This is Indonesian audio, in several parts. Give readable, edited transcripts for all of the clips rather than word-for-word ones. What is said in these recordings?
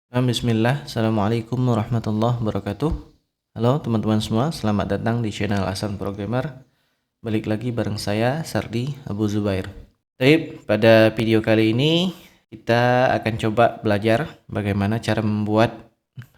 Bismillah, Assalamualaikum warahmatullahi wabarakatuh. Halo teman-teman semua, selamat datang di channel Hasan Programmer. Balik lagi bareng saya, Sardi Abu Zubair. Baik, pada video kali ini kita akan coba belajar bagaimana cara membuat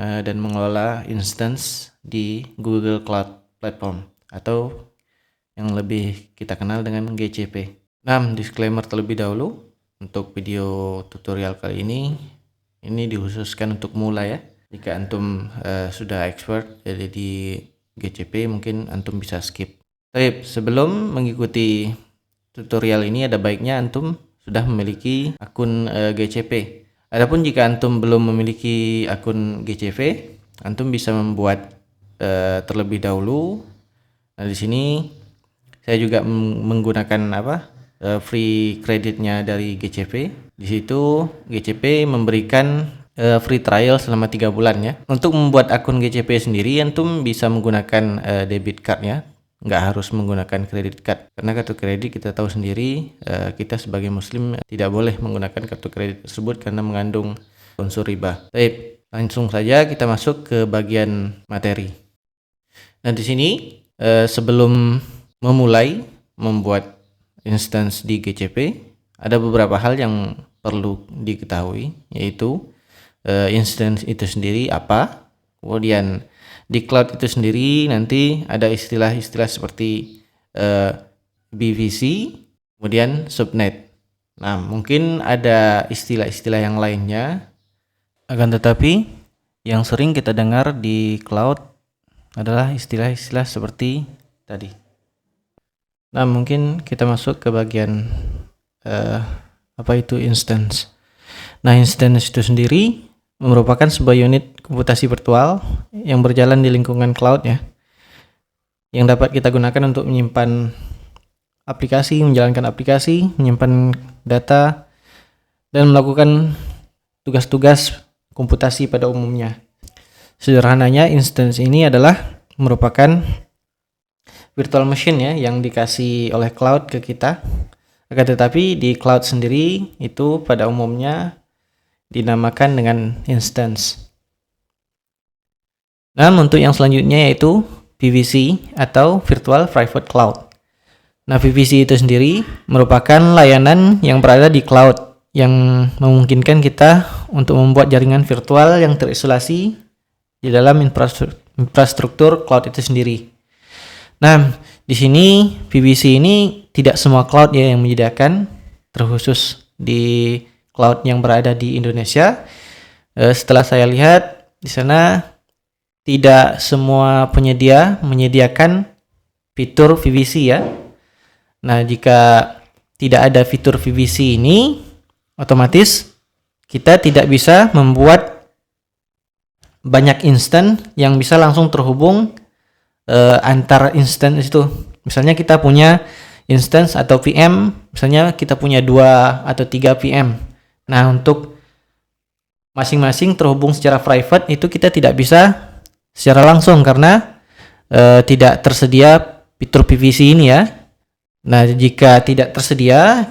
dan mengelola instance di Google Cloud Platform atau yang lebih kita kenal dengan GCP. Disclaimer terlebih dahulu, untuk video tutorial kali ini dikhususkan untuk mula ya. Jika antum sudah expert jadi di GCP, mungkin antum bisa skip. Baik, sebelum mengikuti tutorial ini ada baiknya antum sudah memiliki akun GCP. Adapun jika antum belum memiliki akun GCP, antum bisa membuat terlebih dahulu. Nah, di sini saya juga menggunakan free creditnya dari GCP. Di situ GCP memberikan free trial selama 3 bulan ya. Untuk membuat akun GCP sendiri antum bisa menggunakan debit card ya. Nggak harus menggunakan kredit card. Karena kartu kredit kita tahu sendiri, kita sebagai muslim tidak boleh menggunakan kartu kredit tersebut karena mengandung unsur riba. Baik, langsung saja kita masuk ke bagian materi. Nah, di sini sebelum memulai membuat instance di GCP, ada beberapa hal yang perlu diketahui, yaitu instance itu sendiri apa, kemudian di cloud itu sendiri nanti ada istilah-istilah seperti BVC, kemudian subnet. Nah, mungkin ada istilah-istilah yang lainnya, akan tetapi yang sering kita dengar di cloud adalah istilah-istilah seperti tadi. Nah, mungkin kita masuk ke bagian apa itu instance. Nah, instance itu sendiri merupakan sebuah unit komputasi virtual yang berjalan di lingkungan cloud ya, yang dapat kita gunakan untuk menyimpan aplikasi, menjalankan aplikasi, menyimpan data, dan melakukan tugas-tugas komputasi pada umumnya. Sederhananya, instance ini adalah merupakan virtual machine ya yang dikasih oleh cloud ke kita. Akan tetapi di cloud sendiri itu pada umumnya dinamakan dengan instance. Nah, untuk yang selanjutnya yaitu VPC atau Virtual Private Cloud. Nah, VPC itu sendiri merupakan layanan yang berada di cloud yang memungkinkan kita untuk membuat jaringan virtual yang terisolasi di dalam infrastruktur cloud itu sendiri. Nah, di sini VPC ini tidak semua cloud ya yang menyediakan, terkhusus di cloud yang berada di Indonesia. Setelah saya lihat di sana tidak semua penyedia menyediakan fitur VPC ya. Nah, jika tidak ada fitur VPC ini, otomatis kita tidak bisa membuat banyak instan yang bisa langsung terhubung antar instance itu. Misalnya kita punya instance atau VM, misalnya kita punya 2 atau 3 VM. Nah, untuk masing-masing terhubung secara private itu kita tidak bisa secara langsung karena tidak tersedia fitur PVC ini ya. Nah, jika tidak tersedia,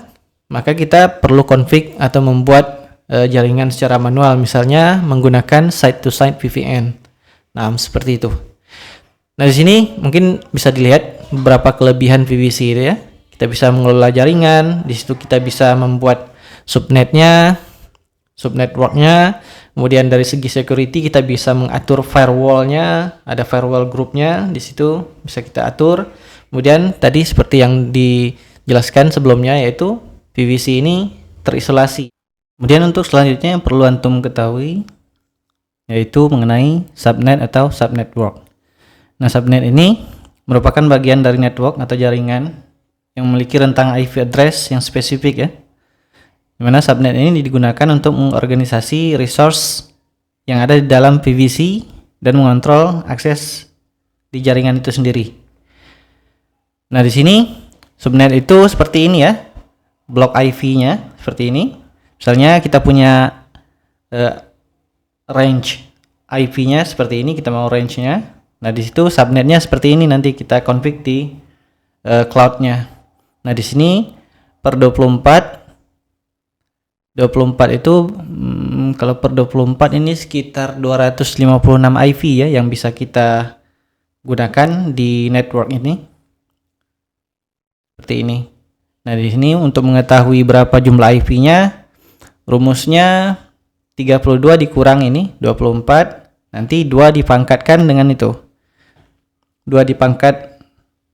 maka kita perlu config atau membuat jaringan secara manual, misalnya menggunakan site-to-site VPN. Nah, seperti itu. Nah, di sini mungkin bisa dilihat beberapa kelebihan VPC itu ya. Kita bisa mengelola jaringan, di situ kita bisa membuat subnetnya, subnetworknya. Kemudian dari segi security kita bisa mengatur firewallnya, ada firewall groupnya, di situ bisa kita atur. Kemudian tadi seperti yang dijelaskan sebelumnya yaitu VPC ini terisolasi. Kemudian untuk selanjutnya yang perlu antum ketahui yaitu mengenai subnet atau subnetwork. Nah, subnet ini merupakan bagian dari network atau jaringan yang memiliki rentang IP address yang spesifik ya. Dimana subnet ini digunakan untuk mengorganisasi resource yang ada di dalam PVC dan mengontrol akses di jaringan itu sendiri. Nah, di sini subnet itu seperti ini ya. Blok IP-nya seperti ini. Misalnya kita punya range IP-nya seperti ini, kita mau range-nya. Nah, di situ subnetnya seperti ini, nanti kita config di cloud-nya. Nah, di sini per 24 itu kalau per 24 ini sekitar 256 IV ya yang bisa kita gunakan di network ini. Seperti ini. Nah, di sini untuk mengetahui berapa jumlah IV-nya, rumusnya 32 dikurang ini 24, nanti 2 dipangkatkan dengan itu. 2 dipangkat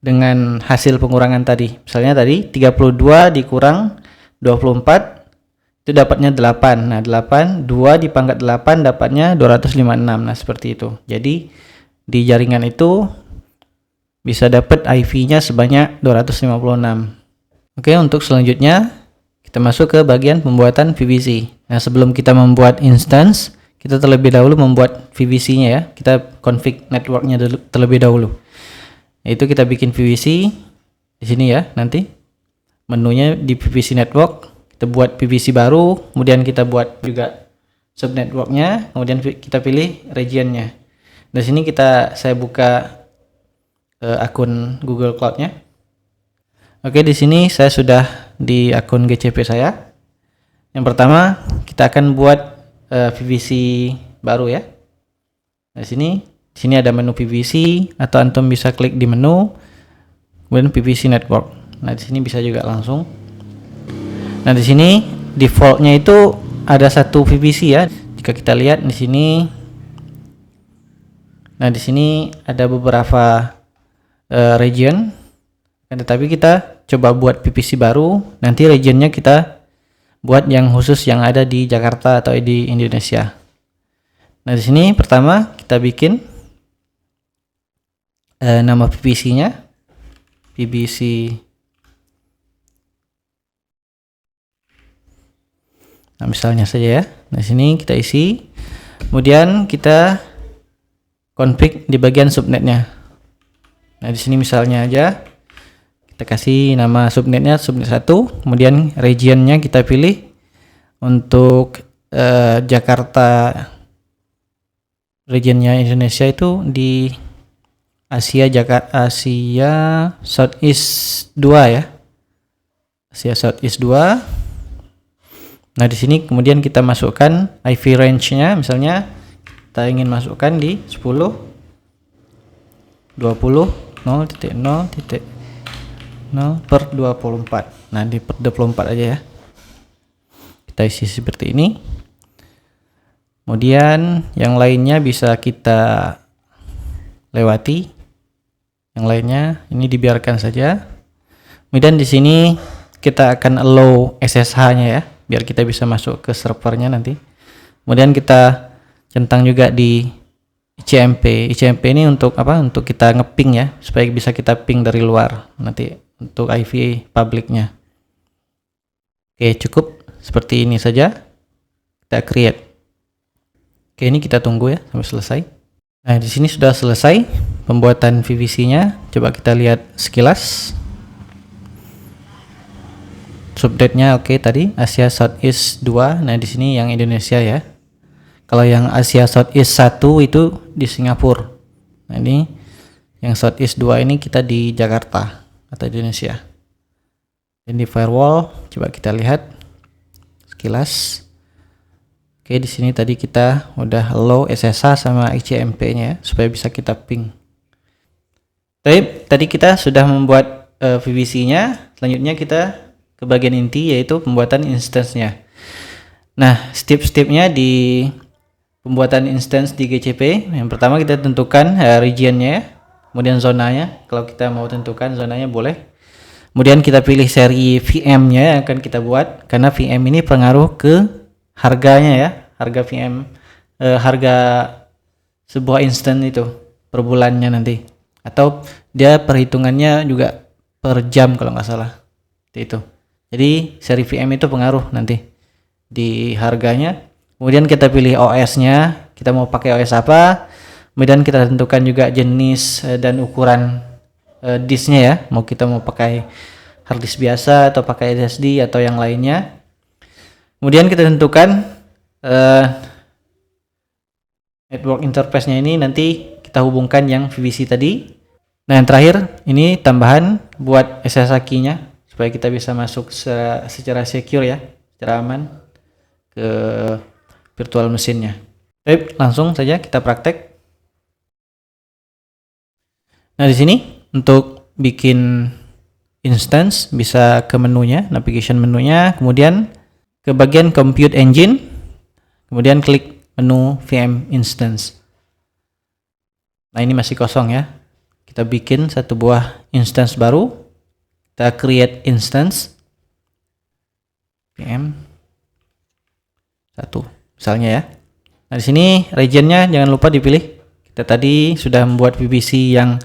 dengan hasil pengurangan tadi. Misalnya tadi 32 dikurang 24 itu dapatnya 8. Nah, 8 2 dipangkat 8 dapatnya 256. Nah, seperti itu. Jadi di jaringan itu bisa dapat IV-nya sebanyak 256. Oke, untuk selanjutnya kita masuk ke bagian pembuatan VPC. Nah, sebelum kita membuat instance, kita terlebih dahulu membuat VPC-nya ya. Kita config networknya terlebih dahulu. Yaitu kita bikin VPC di sini ya, nanti menunya di VPC network, kita buat VPC baru, kemudian kita buat juga subnetworknya, kemudian kita pilih regionnya. Di sini saya buka akun Google Cloud-nya. Oke, di sini saya sudah di akun GCP saya. Yang pertama, kita akan buat VPC baru ya. Di sini ada menu VPC, atau antum bisa klik di menu, kemudian VPC network. Nah, di sini bisa juga langsung. Nah, di sini defaultnya itu ada satu VPC ya. Jika kita lihat di sini, nah di sini ada beberapa region, tetapi kita coba buat VPC baru. Nanti regionnya kita buat yang khusus yang ada di Jakarta atau di Indonesia. Nah, di sini pertama kita bikin nama VPC-nya, VPC. Nah, misalnya saja ya. Nah, di sini kita isi. Kemudian kita config di bagian subnetnya. Nah, di sini misalnya aja kita kasih nama subnetnya subnet 1, kemudian regionnya kita pilih untuk Jakarta, regionnya Indonesia itu di Asia Southeast 2 ya. Asia Southeast 2. Nah, di sini kemudian kita masukkan IP range-nya, misalnya kita ingin masukkan di 10 20 0.0.0/24. Nah, di per 24 aja ya. Kita isi seperti ini. Kemudian yang lainnya bisa kita lewati. Yang lainnya ini dibiarkan saja. Kemudian di sini kita akan allow SSH-nya ya, biar kita bisa masuk ke servernya nanti. Kemudian kita centang juga di ICMP. ICMP ini untuk apa? Untuk kita ngeping ya, supaya bisa kita ping dari luar nanti untuk IP publiknya. Oke, cukup seperti ini saja. Kita create. Oke, ini kita tunggu ya sampai selesai. Nah, di sini sudah selesai pembuatan VPC-nya. Coba kita lihat sekilas. Subnet-nya oke tadi Asia Southeast 2. Nah, di sini yang Indonesia ya. Kalau yang Asia Southeast 1 itu di Singapura. Nah, ini yang Southeast 2 ini kita di Jakarta atau Indonesia. Dan di firewall coba kita lihat sekilas. Oke, di sini tadi kita udah allow SSH sama ICMP-nya ya, supaya bisa kita ping. Tadi kita sudah membuat VPC-nya. Selanjutnya kita ke bagian inti, yaitu pembuatan instance-nya. Nah, step-stepnya di pembuatan instance di GCP, yang pertama kita tentukan region-nya, kemudian zonanya. Kalau kita mau tentukan zonanya boleh. Kemudian kita pilih seri VM-nya yang akan kita buat, karena VM ini pengaruh ke harganya ya, harga VM, harga sebuah instance itu per bulannya nanti, atau dia perhitungannya juga per jam kalau nggak salah itu. Jadi seri VM itu pengaruh nanti di harganya. Kemudian kita pilih OS-nya, kita mau pakai OS apa. Kemudian kita tentukan juga jenis dan ukuran disknya ya, kita mau pakai hard disk biasa atau pakai SSD atau yang lainnya. Kemudian kita tentukan network interface-nya, ini nanti kita hubungkan yang VPC tadi. Nah, yang terakhir ini tambahan buat SSH key-nya supaya kita bisa masuk secara secure ya, secara aman ke virtual mesinnya. Baik, langsung saja kita praktek. Nah, di sini untuk bikin instance bisa ke menunya, navigation menunya, kemudian ke bagian compute engine, kemudian klik menu VM instance. Nah, ini masih kosong ya. Kita bikin satu buah instance baru. Kita create instance VM 1 misalnya ya. Nah, di sini regionnya jangan lupa dipilih. Kita tadi sudah membuat VPC yang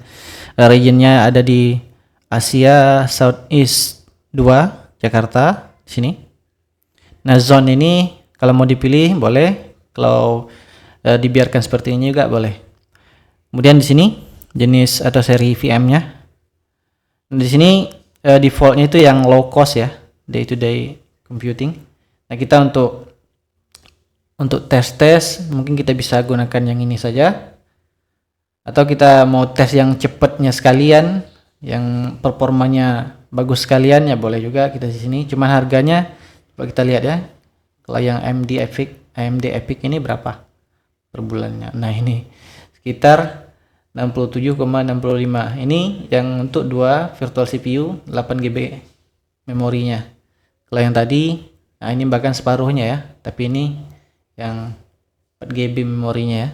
regionnya ada di Asia Southeast 2 Jakarta di sini. Nah, zone ini kalau mau dipilih boleh, kalau dibiarkan seperti ini juga boleh. Kemudian di sini jenis atau seri VM-nya. Nah, di sini defaultnya itu yang low cost ya, day to day computing. Nah, kita untuk tes mungkin kita bisa gunakan yang ini saja, atau kita mau tes yang cepatnya sekalian, yang performanya bagus sekalian ya boleh juga kita di sini. Cuma harganya coba kita lihat ya. Kalau yang AMD Epic ini berapa per bulannya? Nah, ini sekitar 67,65. Ini yang untuk 2 virtual CPU 8GB memorinya. Kalau yang tadi, nah ini bahkan separuhnya ya, tapi ini yang 4GB memorinya ya.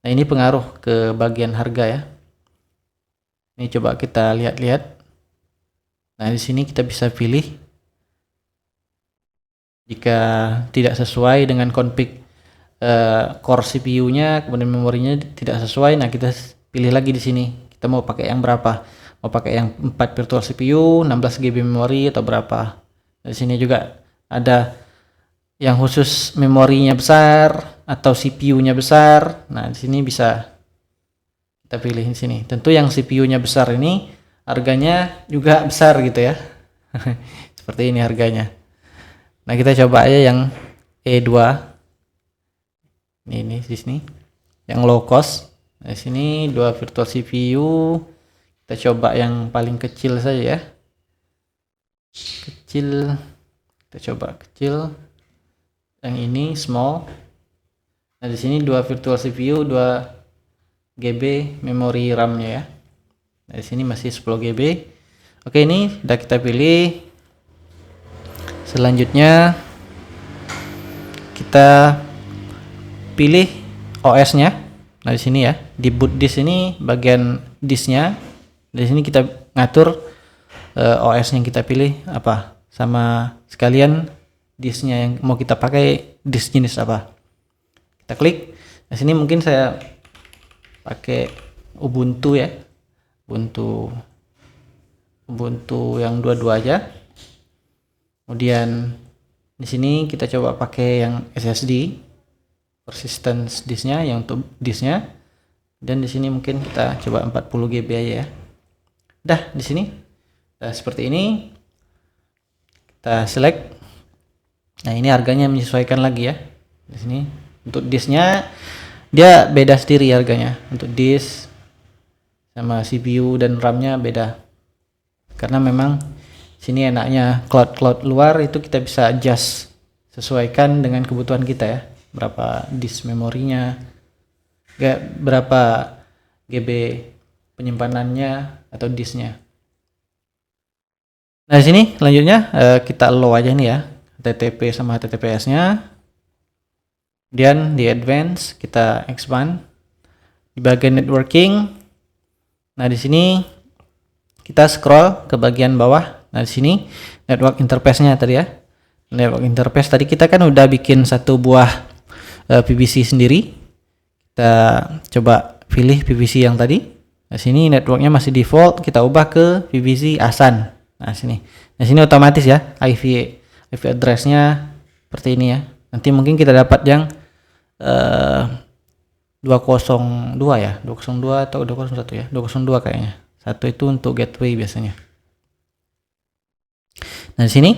Nah, ini pengaruh ke bagian harga ya. Ini coba kita lihat-lihat. Nah, di sini kita bisa pilih jika tidak sesuai dengan config core CPU-nya, kemudian memorinya tidak sesuai. Nah, kita pilih lagi di sini. Kita mau pakai yang berapa? Mau pakai yang 4 virtual CPU, 16GB memori atau berapa? Di sini juga ada yang khusus memorinya besar atau CPU-nya besar. Nah, di sini bisa kita pilih di sini. Tentu yang CPU-nya besar ini harganya juga besar gitu ya. Seperti ini harganya. Nah, kita coba aja yang E2. Ini di sini. Yang low cost. Nah, di sini 2 virtual CPU. Kita coba yang paling kecil saja ya. Kecil. Kita coba kecil. Yang ini small. Nah, di sini 2 virtual CPU, 2GB memori RAM-nya ya. Nah, di sini masih 10GB. Oke, ini sudah kita pilih. Selanjutnya kita pilih OS-nya. Nah, di sini ya, di boot disk ini bagian disknya. Di sini kita ngatur OS yang kita pilih apa, sama sekalian disknya yang mau kita pakai disk jenis apa. Kita klik. Nah, sini mungkin saya pakai Ubuntu ya, Ubuntu yang 22 aja. Kemudian di sini kita coba pakai yang SSD, persistence disknya, yang untuk disknya. Dan di sini mungkin kita coba 40GB aja ya. Dah di sini. Nah, seperti ini. Kita select. Nah, ini harganya menyesuaikan lagi ya. Di sini untuk disknya dia beda sendiri harganya. Untuk disk sama CPU dan RAM-nya beda. Karena memang sini enaknya cloud luar itu kita bisa adjust, sesuaikan dengan kebutuhan kita ya. Berapa disk memorinya, berapa GB penyimpanannya atau disknya. Nah, di sini selanjutnya kita allow aja nih ya, HTTP sama HTTPS-nya. Kemudian di advance kita expand di bagian networking. Nah, di sini kita scroll ke bagian bawah. Nah, di sini network interface-nya tadi ya. Network interface tadi kita kan udah bikin satu buah PVC sendiri. Kita coba pilih PVC yang tadi. Nah, sini networknya masih default, kita ubah ke PVC ASAN. Nah, sini. Nah, sini otomatis ya IP address-nya seperti ini ya. Nanti mungkin kita dapat yang 202 ya, 202 atau 201 ya, 202 kayaknya. Satu itu untuk gateway biasanya. Nah, di sini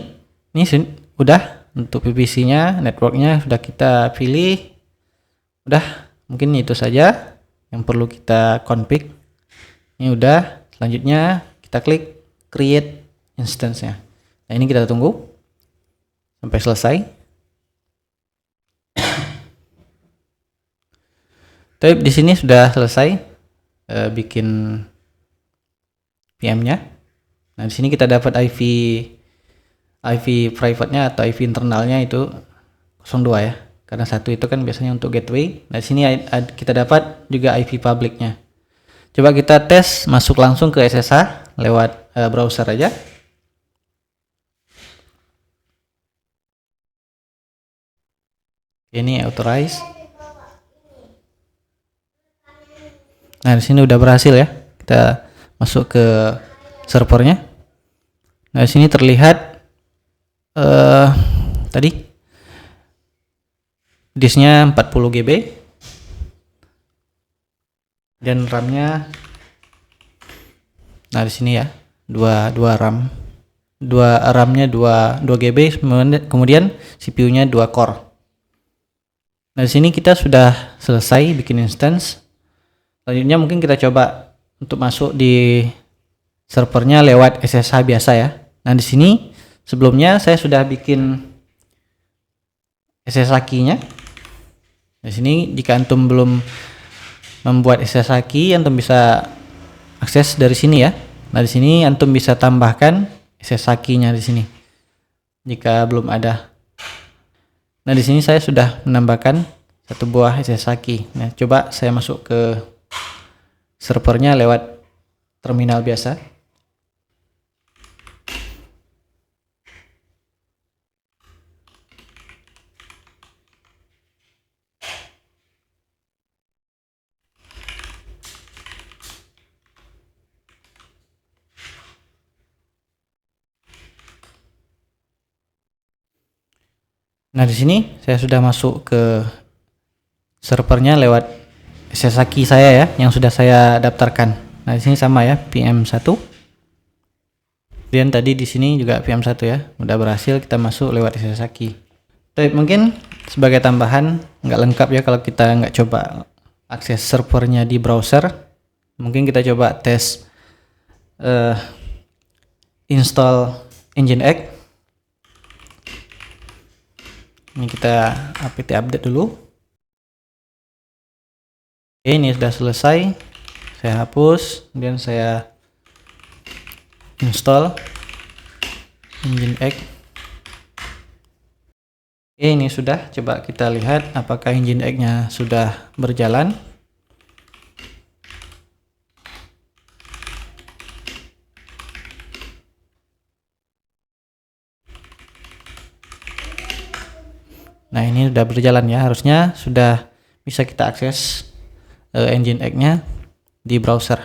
ini udah untuk PVC-nya, networknya sudah kita pilih. Udah, mungkin itu saja yang perlu kita config. Ini udah. Selanjutnya kita klik create instance-nya. Nah, ini kita tunggu sampai selesai. Tapi di sini sudah selesai bikin VM-nya. Nah, di sini kita dapat IV private-nya atau IV internalnya itu 02 ya. Karena satu itu kan biasanya untuk gateway. Nah, di sini kita dapat juga IP public-nya. Coba kita tes masuk langsung ke SSH lewat browser aja. Ini authorize. Nah, di sini udah berhasil ya. Kita masuk ke servernya. Nah, di sini terlihat tadi disknya 40 GB dan RAM-nya. Nah, di sini ya, dua RAM-nya 2 GB, kemudian CPU-nya 2 core. Nah, di sini kita sudah selesai bikin instance. Selanjutnya mungkin kita coba untuk masuk di servernya lewat SSH biasa ya. Nah, di sini sebelumnya saya sudah bikin SSH key-nya. Di sini jika antum belum membuat SSH key, antum bisa akses dari sini ya. Nah, di sini antum bisa tambahkan SSH key-nya di sini jika belum ada. Nah, di sini saya sudah menambahkan satu buah SSH key. Nah, coba saya masuk ke servernya lewat terminal biasa. Nah, di sini saya sudah masuk ke servernya lewat SSH key saya ya, yang sudah saya daftarkan. Nah, di sini sama ya, VM1. Kemudian tadi di sini juga VM1 ya, udah berhasil kita masuk lewat SSH key. Tapi mungkin sebagai tambahan nggak lengkap ya kalau kita nggak coba akses servernya di browser. Mungkin kita coba tes install Nginx. Ini kita apt update dulu. Oke, ini sudah selesai. Saya hapus, kemudian saya install Nginx. Oke, ini sudah. Coba kita lihat apakah Nginx-nya sudah berjalan. Nah, ini sudah berjalan ya, harusnya sudah bisa kita akses Nginx-nya di browser.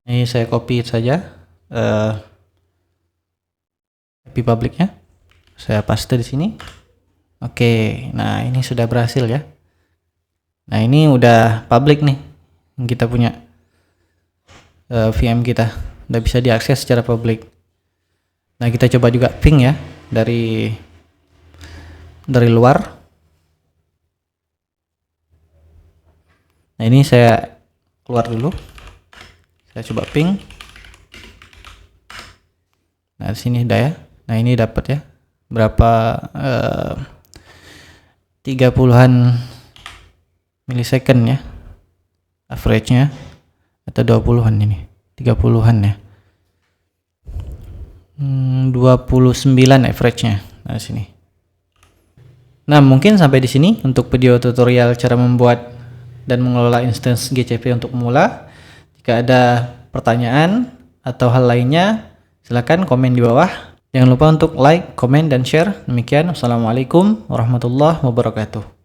Ini saya copy saja IP public-nya, saya paste di sini. Oke, nah ini sudah berhasil ya. Nah, ini udah public nih, kita punya VM kita udah bisa diakses secara public. Nah, kita coba juga ping ya dari luar. Nah, ini saya keluar dulu, saya coba ping. Nah, di sini udah ya. Nah, ini dapat ya berapa 30-an millisecond ya average-nya, atau 20-an ini, 30-an ya. 29 average-nya. Nah, sini. Nah, mungkin sampai di sini untuk video tutorial cara membuat dan mengelola instance GCP untuk pemula. Jika ada pertanyaan atau hal lainnya, silakan komen di bawah. Jangan lupa untuk like, komen, dan share. Demikian, wassalamualaikum warahmatullahi wabarakatuh.